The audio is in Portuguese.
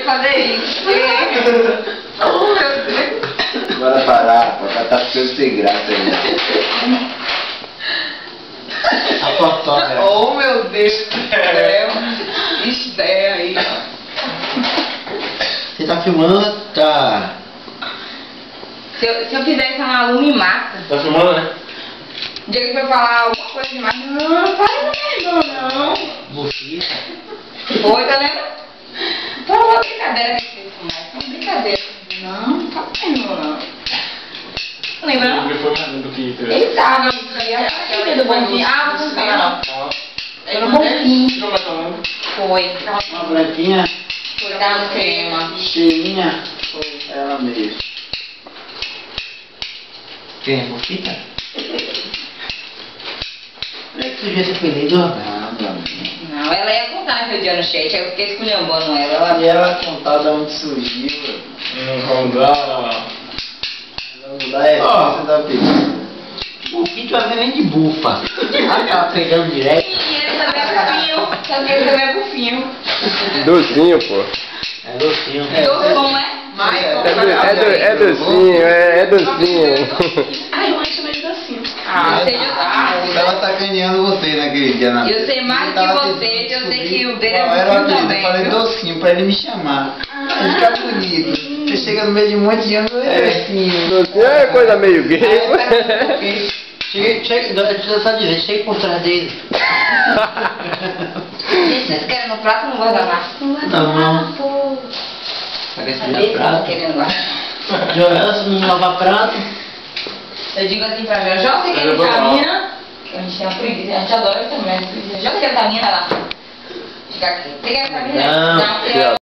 fazer isso. Oh, meu Deus. Bora parar, pô, tá ficando sem graça aí. A fotógrafa. Oh, meu Deus do céu. Isso aí. Você tá filmando? Tá. Se eu fizer isso, a Malu me mata. Tá filmando, né? O dia que foi falar alguma coisa demais, não, faz não. Buchinha. Foi, tá lendo? Foi uma brincadeira que fez com mais. Foi uma brincadeira. Não tá vendo, não. Lembra, não? Ele foi mais do que Ele tava ali, aquele do Bonfim. Ah, não sei não. Foi no Bonfim. Como é que é o nome? Foi. Uma branquinha, Foi, tava no crema. cheinha. Foi ela mesmo. Quem é Bufita? Não é que tu já se apelido? Não, meu amigo. Não, ela ia contar naquele dia no chat, aí eu fiquei esculhambando ela. E ela contar de onde surgiu. Não dá. Vamos dar essa da apelido. Bufita vai vem de bufa. Ah, tá pegando direto. Sim, ele também é bufinho. Só que ele também é bufinho. Docinho, pô. É docinho. Doce como é? É docinho, é docinho. Ai, eu acho mais docinho. Ah, você já tá. Eu tava sacaneando você naquele dia. Eu sei mais que você, eu sei que o dele é Qual era o bufinho apelido? também. Eu falei docinho pra ele me chamar. Aí fica bonito. Você chega no meio de um monte de anos, é docinho. Docinho é coisa meio gay. Chega, só dizer, chega por trás dele. Gente, vocês querem no prato ou no guardanapo? Não. Parece Cadê que que dá tá prato. querendo guardar? Jogando no lava-prato. Eu digo assim pra Jojó, você quer vitamina? A gente tem uma preguiça, a gente adora também. Jojó, você quer vitamina? Vai lá. Fica aqui. Você quer vitamina? Não. Não,